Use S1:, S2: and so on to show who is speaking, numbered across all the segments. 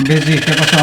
S1: Busy, ¿qué pasó?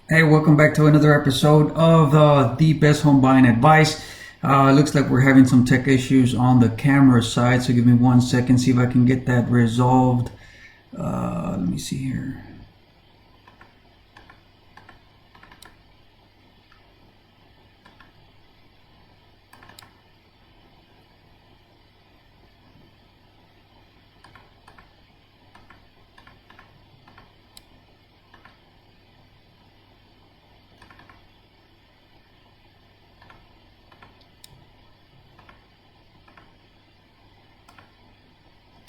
S1: Hey, welcome back to another episode of the Best Home Buying Advice. Looks like we're having some tech issues on the camera side, so give me 1 second, see if I can get that resolved. Let me see here.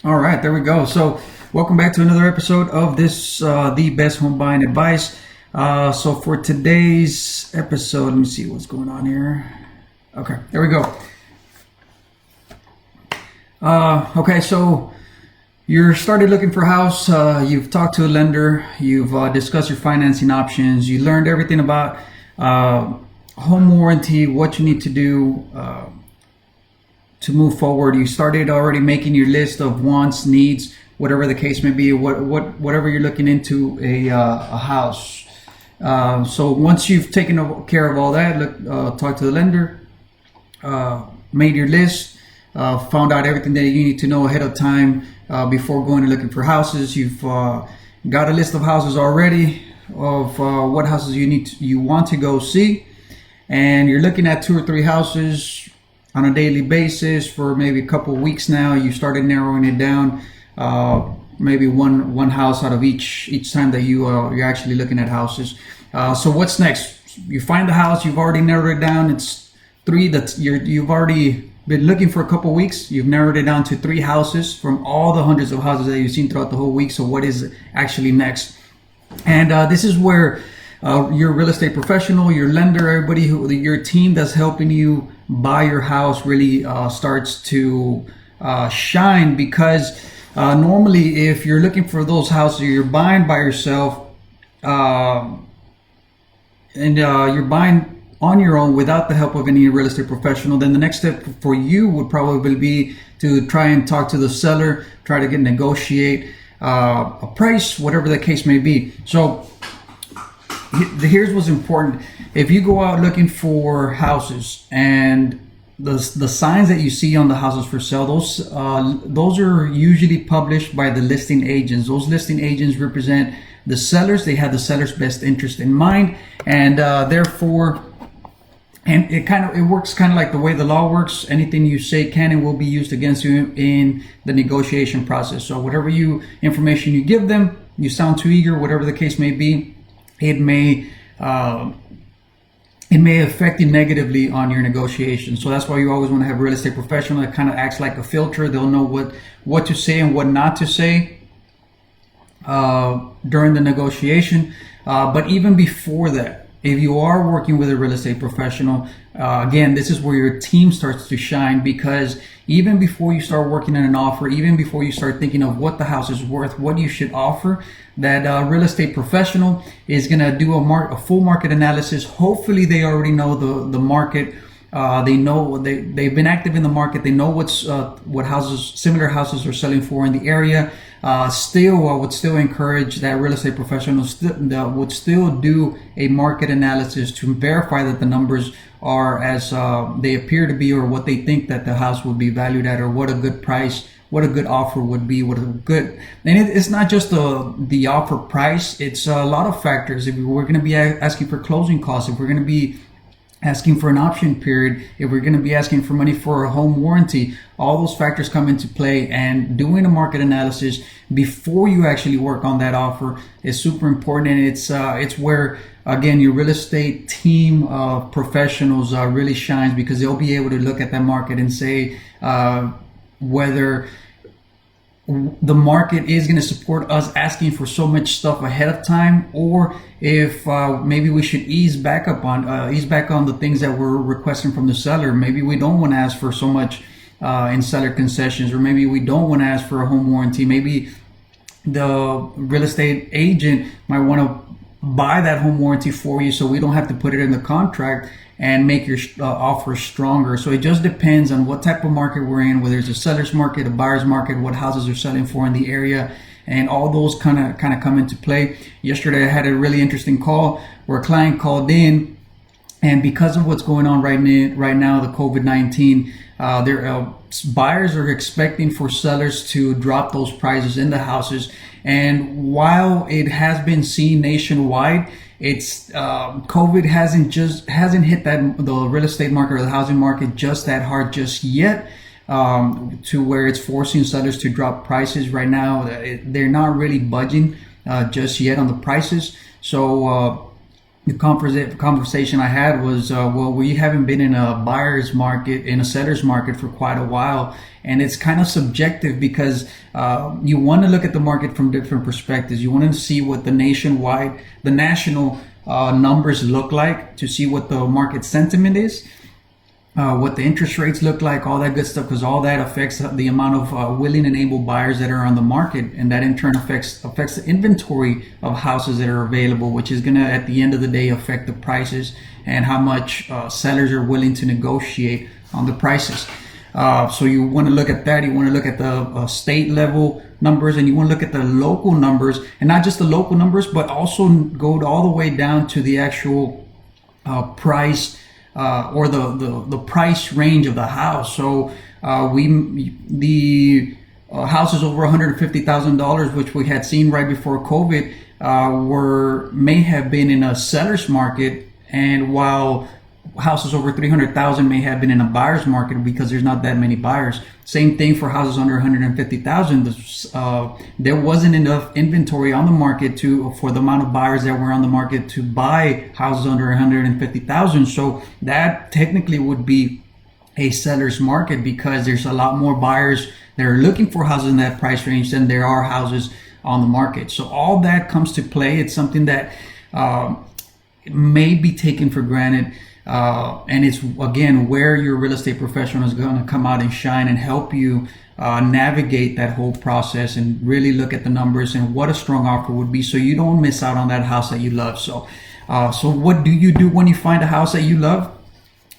S1: All right, there we go. So, welcome back to another episode of this the best home buying advice. So for today's episode, let me see what's going on here. Okay, there we go. Okay, so you're started looking for a house. You've talked to a lender. You've discussed your financing options. You learned everything about home warranty, what you need to do to move forward. You started already making your list of wants, needs, whatever the case may be. Whatever you're looking into a house. So once you've taken care of all that, talk to the lender, made your list. Found out everything that you need to know ahead of time before going and looking for houses. You've got a list of houses already of what houses you want to go see, and you're looking at 2 or 3 houses on a daily basis for maybe a couple of weeks now. You started narrowing it down, maybe one house out of each time that you're actually looking at houses. So what's next? You find the house, you've already narrowed it down. It's 3 that you've already been looking for a couple weeks. You've narrowed it down to 3 houses from all the hundreds of houses that you've seen throughout the whole week. So what is actually next? And this is where your real estate professional, your lender, your team that's helping you buy your house really starts to shine, because normally if you're looking for those houses, you're buying by yourself, and you're buying on your own without the help of any real estate professional, then the next step for you would probably be to try and talk to the seller, try to negotiate a price, whatever the case may be. So here's what's important. If you go out looking for houses and the signs that you see on the houses for sale, those are usually published by the listing agents. Those listing agents represent the sellers. They have the seller's best interest in mind, and therefore, and it works kind of like the way the law works. Anything you say can and will be used against you in the negotiation process. So whatever information you give them, you sound too eager, whatever the case may be, it may affect you negatively on your negotiation. So that's why you always want to have a real estate professional that kind of acts like a filter. They'll know what to say and what not to say during the negotiation. But even before that, if you are working with a real estate professional, again, this is where your team starts to shine, because even before you start working on an offer, even before you start thinking of what the house is worth, what you should offer, that real estate professional is going to do a full market analysis. Hopefully they already know the market. They know they've been active in the market. They know what similar houses are selling for in the area. Still, I would still encourage that real estate professionals would still do a market analysis to verify that the numbers are as they appear to be, or what they think that the house would be valued at, or what a good price, what a good offer would be, it's not just the offer price. It's a lot of factors. If we're going to be asking for closing costs, if we're going to be asking for an option period, if we're going to be asking for money for a home warranty, all those factors come into play. And doing a market analysis before you actually work on that offer is super important. And it's where, again, your real estate team of professionals really shines, because they'll be able to look at that market and say whether the market is going to support us asking for so much stuff ahead of time, or if maybe we should ease back on the things that we're requesting from the seller. Maybe we don't want to ask for so much in seller concessions, or maybe we don't want to ask for a home warranty. Maybe the real estate agent might want to buy that home warranty for you, so we don't have to put it in the contract and make your offer stronger. So it just depends on what type of market we're in, whether it's a seller's market, a buyer's market, what houses are selling for in the area, and all those kind of come into play. Yesterday I had a really interesting call where a client called in, and because of what's going on right now, the COVID-19, buyers are expecting for sellers to drop those prices in the houses. And while it has been seen nationwide, it's COVID hasn't hit the real estate market or the housing market just that hard just yet, to where it's forcing sellers to drop prices right now. They're not really budging just yet on the prices. So the conversation I had was, well, we haven't been in a buyer's market, in a seller's market for quite a while. And it's kind of subjective because you want to look at the market from different perspectives. You want to see what the national numbers look like, to see what the market sentiment is, what the interest rates look like, all that good stuff, because all that affects the amount of willing and able buyers that are on the market, and that in turn affects the inventory of houses that are available, which is going to, at the end of the day, affect the prices and how much sellers are willing to negotiate on the prices. So you want to look at that. You want to look at the state level numbers, and you want to look at the local numbers, and not just the local numbers, but also go all the way down to the actual price, or the price range of the house. So the houses over $150,000, which we had seen right before COVID, may have been in a seller's market, and while houses over 300,000 may have been in a buyer's market because there's not that many buyers. Same thing for houses under 150,000. There wasn't enough inventory on the market for the amount of buyers that were on the market to buy houses under 150,000. So that technically would be a seller's market, because there's a lot more buyers that are looking for houses in that price range than there are houses on the market. So all that comes to play. It's something that may be taken for granted. And it's, again, where your real estate professional is going to come out and shine and help you navigate that whole process and really look at the numbers and what a strong offer would be, so you don't miss out on that house that you love. So what do you do when you find a house that you love?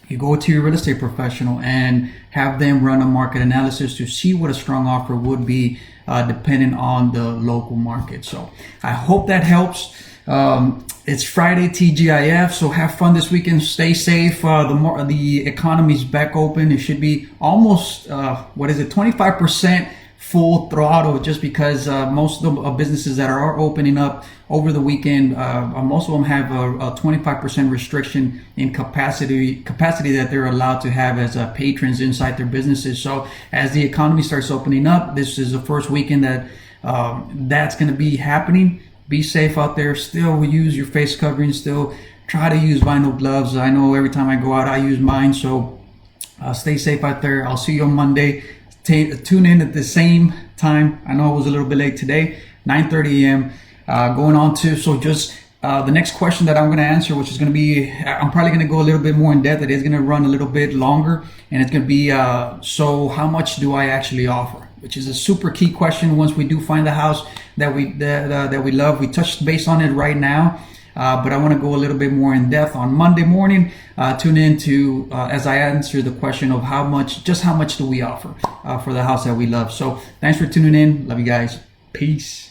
S1: You go to your real estate professional and have them run a market analysis to see what a strong offer would be, depending on the local market. So I hope that helps. It's Friday, TGIF, so have fun this weekend. Stay safe. The economy's back open. It should be almost 25% full throttle, just because most of the businesses that are opening up over the weekend, most of them have a 25% restriction in capacity that they're allowed to have as patrons inside their businesses. So as the economy starts opening up, this is the first weekend that that's going to be happening. Be safe out there. Still use your face covering. Still try to use vinyl gloves. I know every time I go out, I use mine. So stay safe out there. I'll see you on Monday. Tune in at the same time. I know I was a little bit late today, 9:30 a.m. Going on to, so just the next question that I'm going to answer, which is going to be, I'm probably going to go a little bit more in depth. It is going to run a little bit longer, and it's going to be, so how much do I actually offer? Which is a super key question. Once we do find the house that we love, we touched base on it right now, but I want to go a little bit more in depth on Monday morning. Tune in to as I answer the question of how much do we offer for the house that we love. So thanks for tuning in. Love you guys. Peace.